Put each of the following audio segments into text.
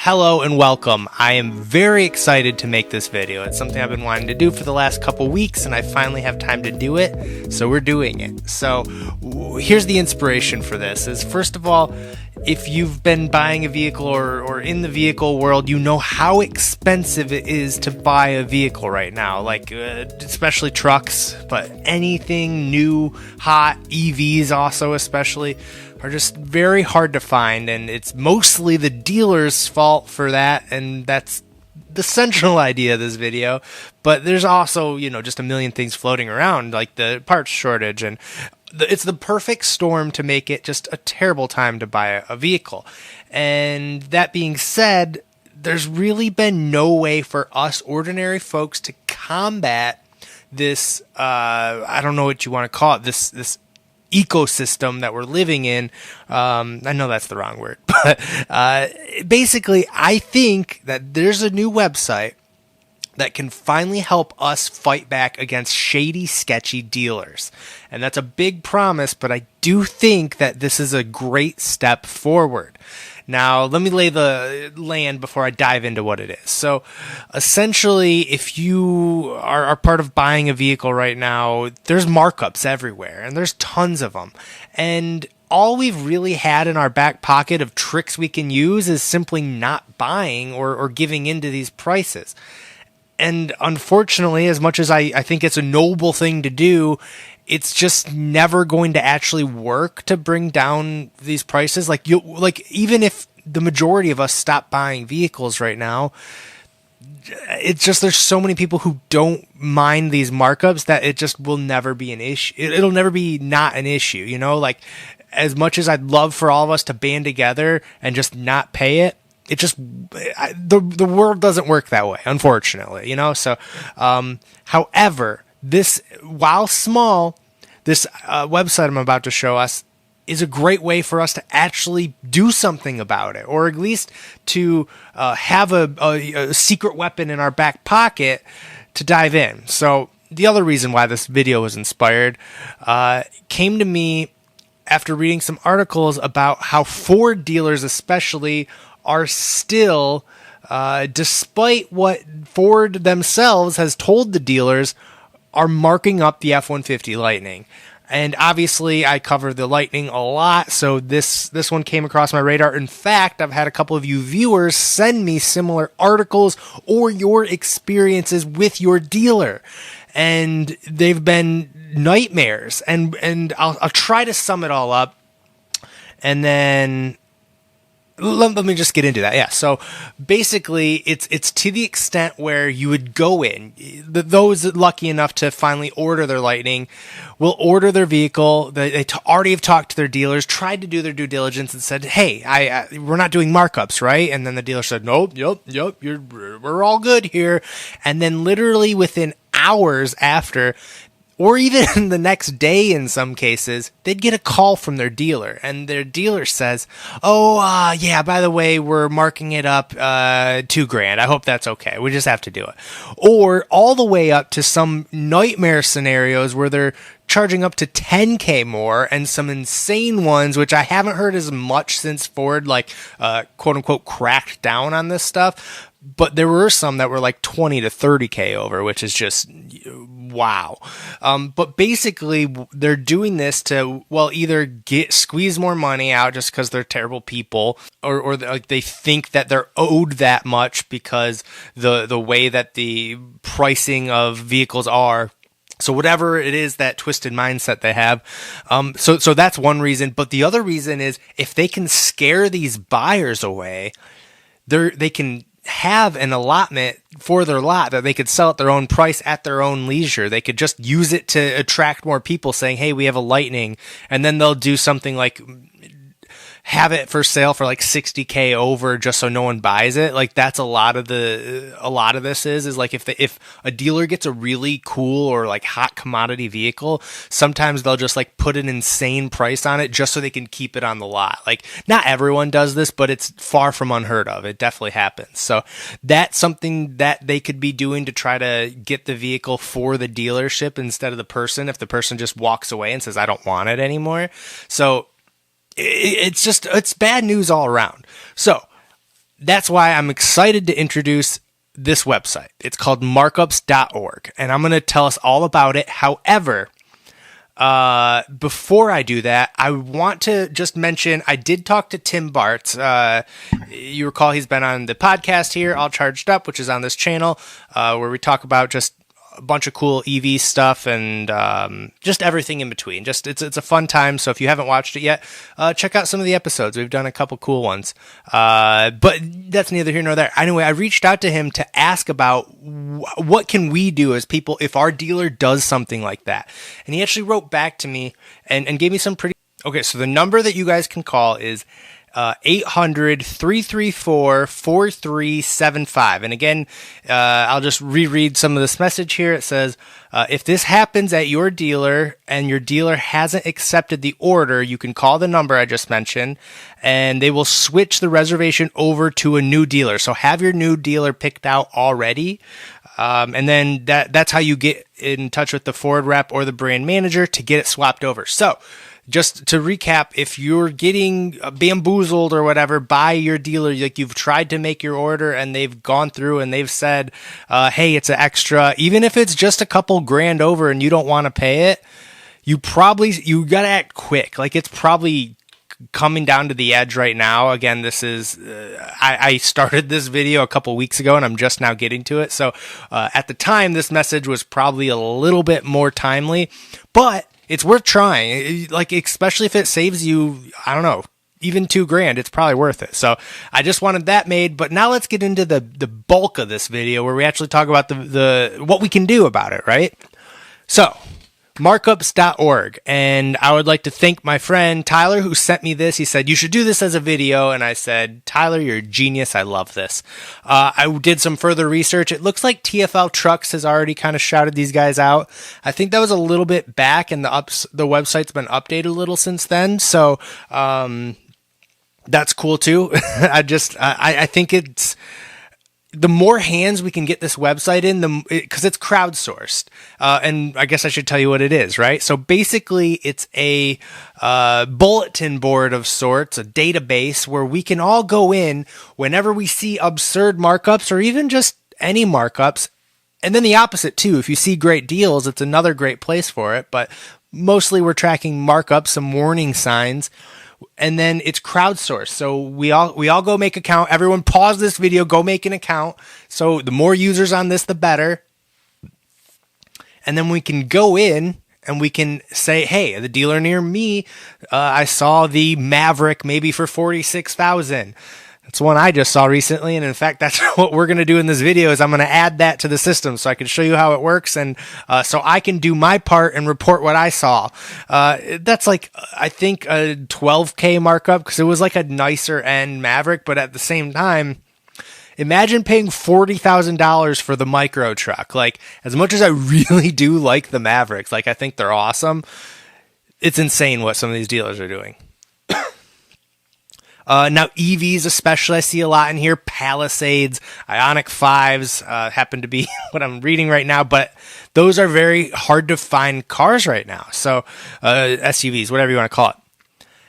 Hello and welcome. I am very excited to make this video. It's something I've been wanting to do for the last couple weeks and I finally have time to do it, so we're doing it. So here's the inspiration for this is, first of all, if you've been buying a vehicle or in the vehicle world, you know how expensive it is to buy a vehicle right now, like especially trucks, but anything new, hot, EVs also especially, are just very hard to find, and it's mostly the dealer's fault for that, and that's the central idea of this video. But there's also, just a million things floating around, like the parts shortage, and it's the perfect storm to make it just a terrible time to buy a vehicle. And that being said, there's really been no way for us ordinary folks to combat this, I don't know what you want to call it, this ecosystem that we're living in. I know that's the wrong word, but basically I think that there's a new website that can finally help us fight back against shady, sketchy dealers. And that's a big promise, but I do think that this is a great step forward. Now, let me lay the land before I dive into what it is. So, essentially, if you are part of buying a vehicle right now, there's markups everywhere, and there's tons of them. And all we've really had in our back pocket of tricks we can use is simply not buying or giving into these prices. And unfortunately, as much as I think it's a noble thing to do, it's just never going to actually work to bring down these prices. Like even if the majority of us stop buying vehicles right now, it's just there's so many people who don't mind these markups that it just will never be an issue. It'll never be not an issue, like as much as I'd love for all of us to band together and just not pay it, it just the world doesn't work that way, unfortunately, So, however, this, while small, this website I'm about to show us is a great way for us to actually do something about it, or at least to have a secret weapon in our back pocket to dive in. So the other reason why this video was inspired came to me after reading some articles about how Ford dealers especially are still, despite what Ford themselves has told the dealers, are marking up the F-150 Lightning. And obviously I cover the Lightning a lot, so this one came across my radar. In fact, I've had a couple of you viewers send me similar articles or your experiences with your dealer, and they've been nightmares. And I'll try to sum it all up, and then let me just get into that. Yeah. So basically it's to the extent where you would go in, those lucky enough to finally order their Lightning will order their vehicle. They already have talked to their dealers, tried to do their due diligence and said, hey, we're not doing markups, right? And then the dealer said, nope, we're all good here. And then literally within hours after, or even the next day in some cases, they'd get a call from their dealer, and their dealer says, yeah, by the way, we're marking it up $2,000. I hope that's okay. We just have to do it. Or all the way up to some nightmare scenarios where they're charging up to $10,000 more, and some insane ones, which I haven't heard as much since Ford, quote unquote, cracked down on this stuff. But there were some that were like $20,000 to $30,000 over, which is just wow. But basically, they're doing this to, either squeeze more money out just because they're terrible people, or they think that they're owed that much because the way that the pricing of vehicles are. So whatever it is, that twisted mindset they have. So that's one reason. But the other reason is if they can scare these buyers away, they can have an allotment for their lot that they could sell at their own price at their own leisure. They could just use it to attract more people, saying, hey, we have a Lightning, and then they'll do something like have it for sale for like $60,000 over just so no one buys it. Like that's a lot of this is like if a dealer gets a really cool or like hot commodity vehicle, sometimes they'll just like put an insane price on it just so they can keep it on the lot. Like not everyone does this, but it's far from unheard of. It definitely happens. So that's something that they could be doing to try to get the vehicle for the dealership instead of the person, if the person just walks away and says, I don't want it anymore. So it's bad news all around. So that's why I'm excited to introduce this website. It's called markups.org, and I'm going to tell us all about it. However, before I do that, I want to just mention I did talk to Tim Bartz. You recall he's been on the podcast here, All Charged Up, which is on this channel, where we talk about just a bunch of cool EV stuff and just everything in between. Just it's a fun time. So if you haven't watched it yet, check out some of the episodes. We've done a couple cool ones. But that's neither here nor there. Anyway, I reached out to him to ask about what can we do as people if our dealer does something like that. And he actually wrote back to me and gave me some pretty... Okay, so the number that you guys can call is 800-334-4375. And again, I'll just reread some of this message here. It says, if this happens at your dealer and your dealer hasn't accepted the order, you can call the number I just mentioned and they will switch the reservation over to a new dealer. So have your new dealer picked out already. And then that's how you get in touch with the Ford rep or the brand manager to get it swapped over. So just to recap, if you're getting bamboozled or whatever by your dealer, like you've tried to make your order and they've gone through and they've said, hey, it's an extra, even if it's just a couple grand over and you don't want to pay it, you got to act quick. Like it's probably coming down to the edge right now. Again, this is, I started this video a couple weeks ago and I'm just now getting to it. So at the time, this message was probably a little bit more timely, but it's worth trying, like, especially if it saves you, I don't know, even $2,000, it's probably worth it. So I just wanted that made, but now let's get into the bulk of this video where we actually talk about the what we can do about it, right? So markups.org, and I would like to thank my friend Tyler who sent me this. He said, you should do this as a video, and I said, Tyler, you're a genius. I love this. I did some further research. It looks like TFL Trucks has already kind of shouted these guys out. I think that was a little bit back, and the website's been updated a little since then, so that's cool too. I think it's... the more hands we can get this website in, because it's crowdsourced. And I guess I should tell you what it is, right? So basically, it's a bulletin board of sorts, a database where we can all go in whenever we see absurd markups or even just any markups. And then the opposite too. If you see great deals, it's another great place for it. But mostly we're tracking markups, some warning signs. And then it's crowdsourced. So we all go make an account. Everyone pause this video, go make an account. So the more users on this, the better. And then we can go in and we can say, hey, the dealer near me, I saw the Maverick maybe for $46,000. That's one I just saw recently, and in fact, that's what we're going to do in this video is I'm going to add that to the system so I can show you how it works, and so I can do my part and report what I saw. That's like, I think, a $12K markup because it was like a nicer end Maverick, but at the same time, imagine paying $40,000 for the micro truck. Like, as much as I really do like the Mavericks, like I think they're awesome, it's insane what some of these dealers are doing. Now EVs especially, I see a lot in here. Palisades, Ioniq 5s happen to be what I'm reading right now, but those are very hard to find cars right now. So SUVs, whatever you want to call it.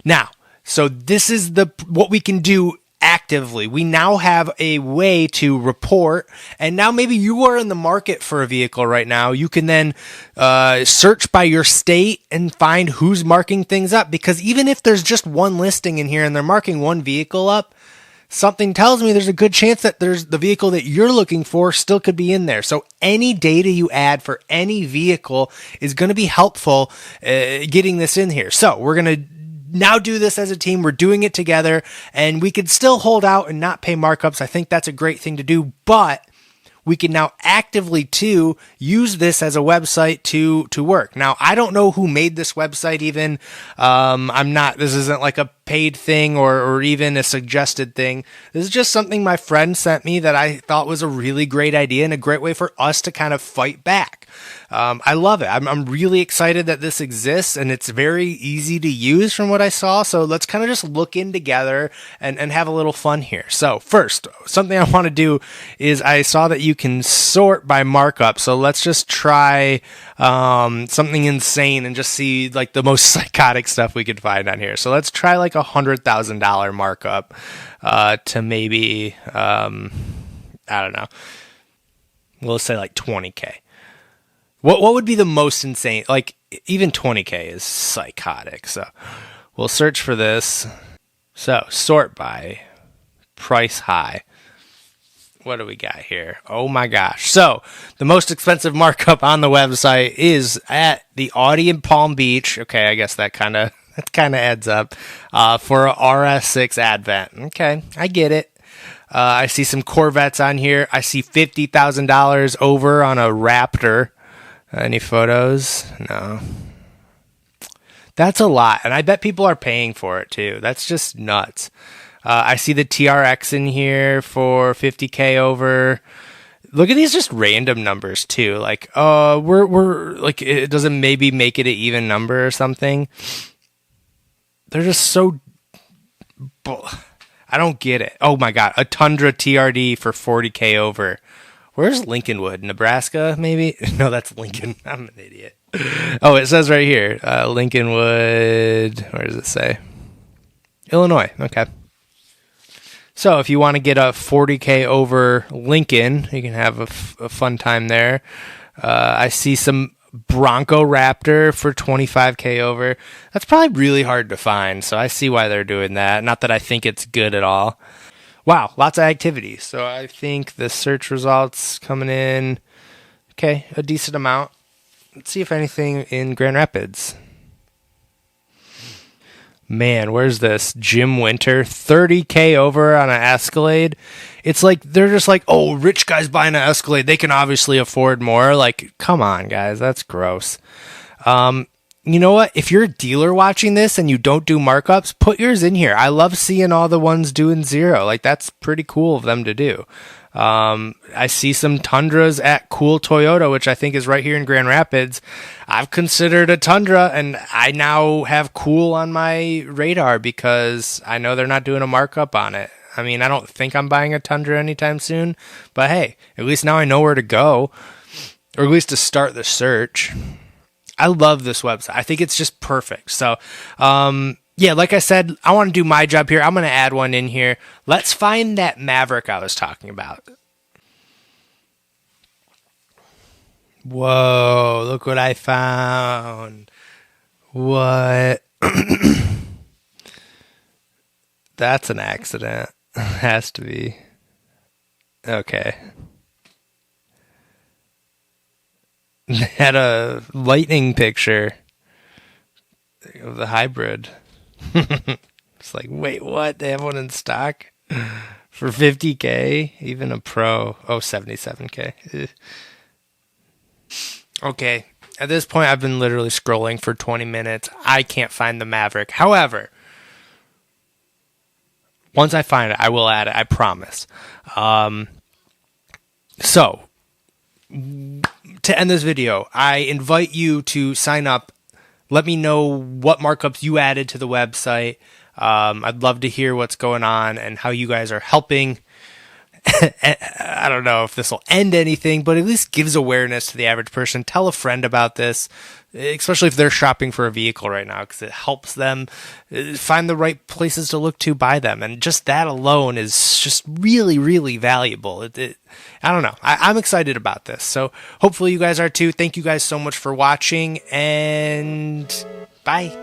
Now, so this is what we can do actively. We now have a way to report, and now maybe you are in the market for a vehicle right now. You can then search by your state and find who's marking things up, because even if there's just one listing in here and they're marking one vehicle up, something tells me there's a good chance that there's the vehicle that you're looking for still could be in there. So any data you add for any vehicle is going to be helpful getting this in here. So we're going to now do this as a team. We're doing it together, and we could still hold out and not pay markups. I think that's a great thing to do, but we can now actively too use this as a website to work. Now, I don't know who made this website even. This isn't like a paid thing or even a suggested thing. This is just something my friend sent me that I thought was a really great idea and a great way for us to kind of fight back. I love it. I'm really excited that this exists, and it's very easy to use from what I saw. So let's kind of just look in together and have a little fun here. So first, something I want to do is I saw that you can sort by markup. So let's just try something insane and just see like the most psychotic stuff we could find on here. So let's try like $100,000 markup to maybe I don't know. We'll say like 20K. What would be the most insane? Like even 20K is psychotic. So we'll search for this. So sort by price high. What do we got here? Oh my gosh. So the most expensive markup on the website is at the Audi in Palm Beach. Okay, I guess that kind of adds up for a RS6 Advent. Okay, I get it. I see some Corvettes on here. I see $50,000 over on a Raptor. Any photos? No. That's a lot, and I bet people are paying for it too. That's just nuts. I see the TRX in here for 50K over. Look at these just random numbers too. Like, we're like, it doesn't maybe make it an even number or something. They're just so, I don't get it. Oh my God, a Tundra TRD for 40K over. Where's Lincolnwood? Nebraska, maybe? No, that's Lincoln. I'm an idiot. Oh, it says right here, Lincolnwood. Where does it say? Illinois. Okay. So if you want to get a 40K over Lincoln, you can have a fun time there. I see some Bronco Raptor for 25K over. That's probably really hard to find, so I see why they're doing that. Not that I think it's good at all. Wow, lots of activity. So I think the search results coming in, okay, a decent amount. Let's see if anything in Grand Rapids. Man, where's this? Jim Winter, 30K over on an Escalade. It's like, they're just like, oh, rich guys buying an Escalade, they can obviously afford more. Like, come on, guys, that's gross. You know what? If you're a dealer watching this and you don't do markups, put yours in here. I love seeing all the ones doing zero. Like, that's pretty cool of them to do. I see some Tundras at Cool Toyota, which I think is right here in Grand Rapids. I've considered a Tundra, and I now have Cool on my radar because I know they're not doing a markup on it. I mean, I don't think I'm buying a Tundra anytime soon, but hey, at least now I know where to go, or at least to start the search. I love this website. I think it's just perfect. So, yeah, like I said, I want to do my job here. I'm going to add one in here. Let's find that Maverick I was talking about. Whoa, look what I found. What? That's an accident. Has to be. Okay. Had a lightning picture of the hybrid. It's like, wait, what? They have one in stock for 50K? Even a Pro. Oh, 77K. Okay. At this point, I've been literally scrolling for 20 minutes. I can't find the Maverick. However, once I find it, I will add it. I promise. So, to end this video, I invite you to sign up. Let me know what markups you added to the website. I'd love to hear what's going on and how you guys are helping. I don't know if this will end anything, but at least gives awareness to the average person. Tell a friend about this, especially if they're shopping for a vehicle right now, because it helps them find the right places to look to buy them. And just that alone is just really, really valuable. I don't know. I'm excited about this. So hopefully you guys are too. Thank you guys so much for watching, and bye.